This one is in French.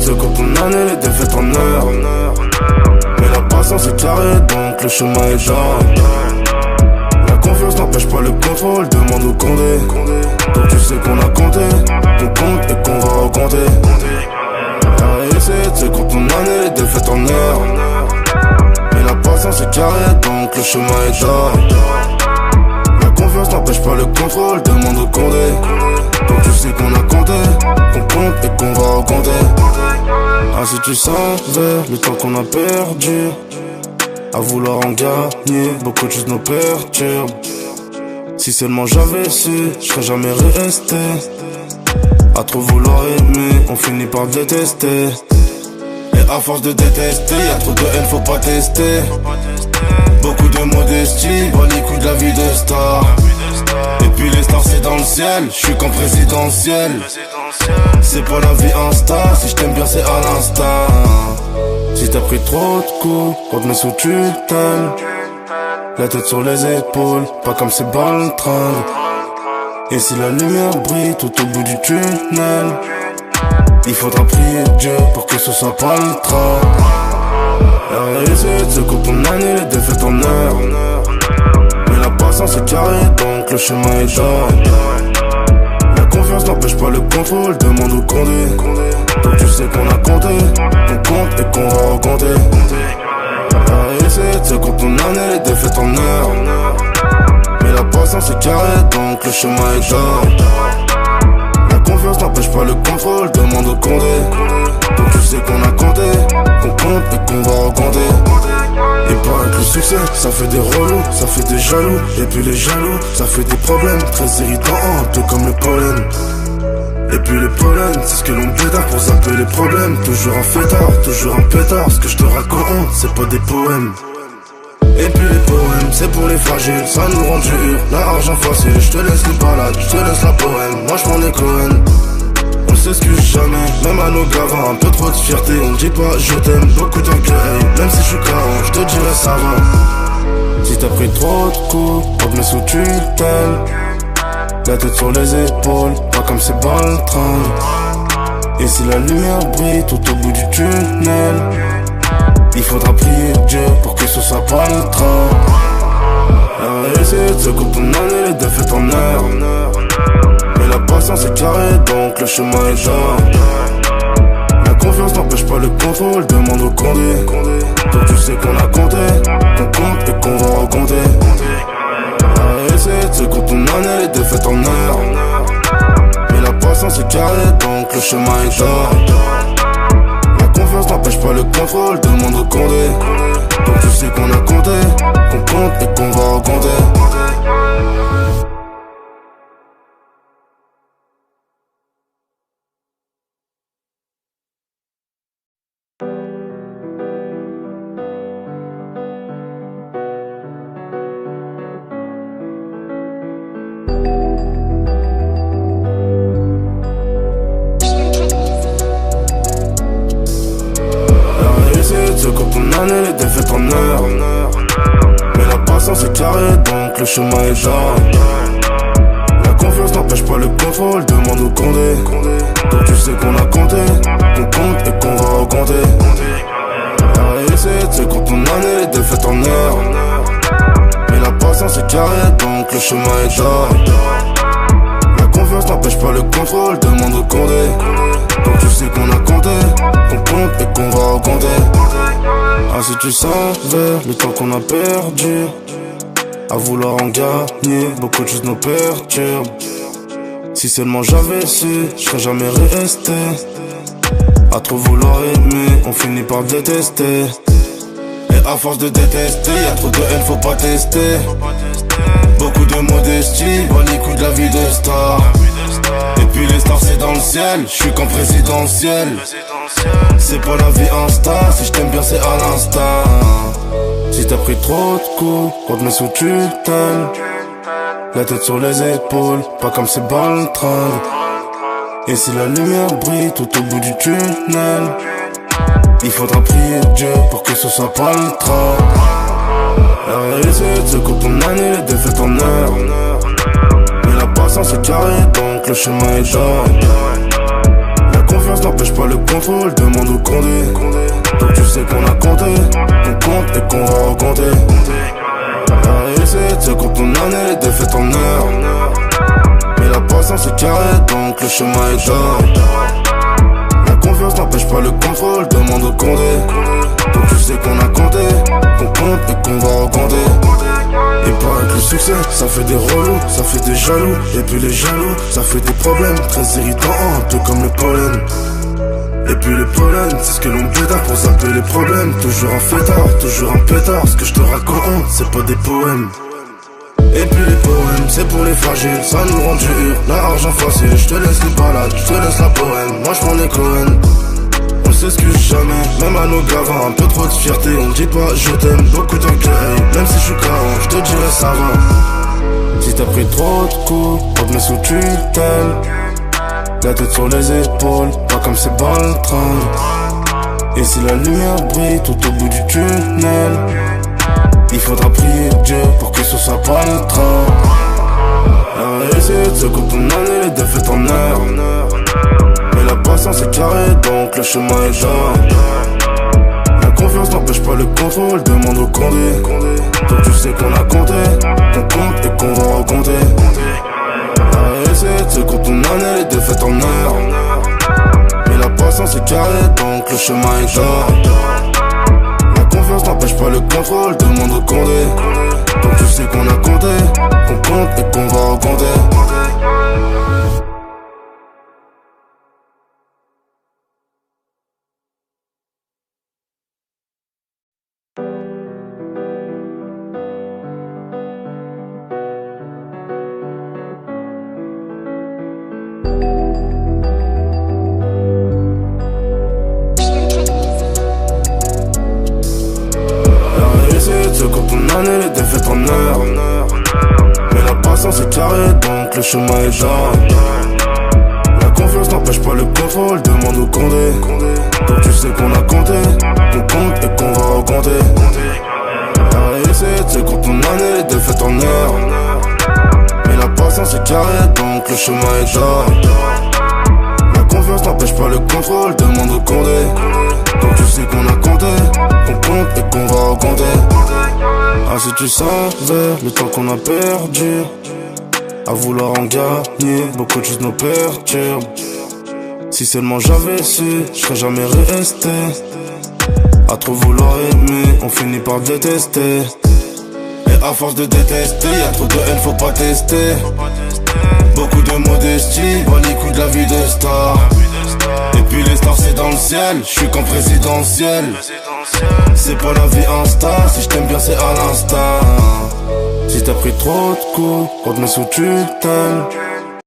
c'est quand ton année, les défaites en heure. Mais la patience est carrée, donc le chemin est jarre. La confiance n'empêche pas le contrôle, demande au Condé. Donc tu sais qu'on a compté, qu'on compte et qu'on va recompter. La réussite, c'est quand ton année, les défaites en heure. Mais la patience est carrée, donc le chemin est jarre. La confiance n'empêche pas le contrôle, demande au Condé. Donc tu sais qu'on a compté, qu'on compte et qu'on va recompter. Ah si tu savais le temps qu'on a perdu à vouloir en gagner, beaucoup de choses nous perturbent. Si seulement j'avais su, je serais jamais resté. À trop vouloir aimer, on finit par détester. Et à force de détester, y'a trop de haine, faut pas tester. Beaucoup de modestie, bas les coups de la vie de star. Et puis les stars c'est dans le ciel, je suis qu'en présidentiel. C'est pas la vie Insta, si je t'aime bien c'est à l'instant. Si t'as pris trop de coups, on te met sous tutelle. La tête sur les épaules, pas comme ces baltringues. Et si la lumière brille tout au bout du tunnel, il faudra prier Dieu pour que ce soit pas le train. La réussite c'est quand ton année, les défaites en heure. Mais la patience est carrée, donc le chemin est jarre. La confiance n'empêche pas le contrôle, demande au Condé. Donc tu sais qu'on a compté, qu'on compte et qu'on va recompter. La réussite c'est quand ton année, les défaites en heure. Mais la patience est carrée, donc le chemin est jarre. La confiance n'empêche pas le contrôle, demande au Condé. Donc tu sais qu'on a compté, qu'on compte et qu'on va recompter. Il paraît que le succès, ça fait des relous, ça fait des jaloux. Et puis les jaloux, ça fait des problèmes très irritants, un peu comme le pollen. Et puis les pollens, c'est ce que l'on pétard pour zapper les problèmes. Toujours un fêtard, toujours un pétard. Ce que je te raconte, c'est pas des poèmes. Et puis les poèmes, c'est pour les fragiles, ça nous rend dur. L'argent facile, je te laisse les balades, je te laisse la poème. Moi je m'en ai Cohen. On s'excuse jamais, même à nos gavins. Un peu trop de fierté, on dit pas je t'aime. Beaucoup d'orgueil, même si je suis carré, je te dirai ça va. Si t'as pris trop de coups, on te met sous tutelle. La tête sur les épaules, pas comme ces baltringues. Et si la lumière brille tout au bout du tunnel, il faudra prier Dieu pour que ce soit pas le train. La réussite c'est quand ton année, les défaites en heure. Mais la patience est carrée, donc le chemin est jarre. La confiance n'empêche pas le contrôle, demande au Condé. Donc tu sais qu'on a compté, qu'on compte et qu'on va recompter. La réussite c'est quand ton année, les défaites en heure. Mais la patience est carrée, donc le chemin est jarre. La confiance n'empêche pas le contrôle, demande au Condé. Donc tu sais qu'on a compté, qu'on compte et qu'on va recompter. Les défaites en heure. Mais la patience est carrée, donc le chemin est jarre. La confiance n'empêche pas le contrôle, demande au Condé. Donc tu sais qu'on a compté, qu'on compte et qu'on va recompter. La réussite c'est quand ton année, les défaites en heure. Mais la patience est carrée, donc le chemin est jarre. La confiance n'empêche pas le contrôle, demande au Condé. Donc tu sais qu'on a compté, qu'on compte et qu'on va recompter. Ah si tu savais le temps qu'on a perdu à vouloir en gagner, beaucoup de choses nous perturbent. Si seulement j'avais su, je serais jamais resté. À trop vouloir aimer, on finit par détester. Et à force de détester, y'a trop de haine, faut pas tester. Beaucoup de modestie, bas les coups de la vie de star. Et puis les stars c'est dans le ciel, je suis qu'en présidentiel. C'est pas la vie Insta, si je t'aime bien c'est à l'instant. Si t'as pris trop de coups, on te met sous tutelle. La tête sur les épaules, pas comme ces baltringues. Et si la lumière brille tout au bout du tunnel, il faudra prier Dieu pour que ce soit pas le train. La réussite c'est quand ton année, les défaites en heure. Mais la patience est carrée, donc le chemin est jarre. La confiance n'empêche pas le contrôle, demande chemin est d'or. La confiance n'empêche pas le contrôle, demande au Condé. Donc tu sais qu'on a compté, qu'on compte et qu'on va recompter. Il paraît que le succès, ça fait des relous, ça fait des jaloux. Et puis les jaloux, ça fait des problèmes très irritants, un peu comme le pollen. Et puis les pollens, c'est ce que l'on pétard pour zapper les problèmes. Toujours un fêtard, toujours un pétard. Ce que je te raconte, c'est pas des poèmes. Et puis les poèmes, c'est pour les fragiles, ça nous rend dur. L'argent facile, je te laisse les balades, je te laisse la poème. Moi je m'en ai Cohen. On s'excuse jamais, même à nos gavins. Un peu trop de fierté, on dit pas je t'aime. Beaucoup d'orgueil, même si je suis carré, je te dirais ça va. Si t'as pris trop de coups, on te met sous tutelle. La tête sur les épaules, pas comme ces baltrins. Et si la lumière brille tout au bout du tunnel, il faudra prier Dieu pour que ce soit pas le train. La réussite se compte en année, les défaites en heures. Mais la patience est carrée, donc le chemin est d'or. La confiance n'empêche pas le contrôle, demande au Condé. Donc tu sais qu'on a compté, qu'on compte et qu'on va recompter. La réussite se compte en année, les défaites en heures. Mais la patience est carrée, donc le chemin est d'or. La confiance n'empêche pas le contrôle, demande au Condé. Donc tu sais qu'on a compté, qu'on compte et qu'on va recompter. Les défaites en heure. Mais la patience est carrée, donc le chemin est d'or. La confiance n'empêche pas le contrôle, demande au Condé. Donc tu sais qu'on a compté, qu'on compte et qu'on va recompter. La réussite c'est quand on année, les défaites en heure. Mais la patience est carrée, donc le chemin est d'or. La confiance n'empêche pas le contrôle, demande au Condé. Donc tu sais qu'on a compté, qu'on compte et qu'on va recompter. Ah si tu savais le temps qu'on a perdu à vouloir en gagner, beaucoup de choses nous perturbent. Si seulement j'avais su, je serais jamais resté. À trop vouloir aimer, on finit par détester. Et à force de détester, y'a trop de haine, faut pas tester. Beaucoup de modestie, bas les coups de la vie de star. Et puis les stars c'est dans le ciel, je suis qu'en présidentiel. C'est pas la vie Insta, si je t'aime bien c'est à l'instant. Si t'as pris trop de coups, on te met sous tutelle.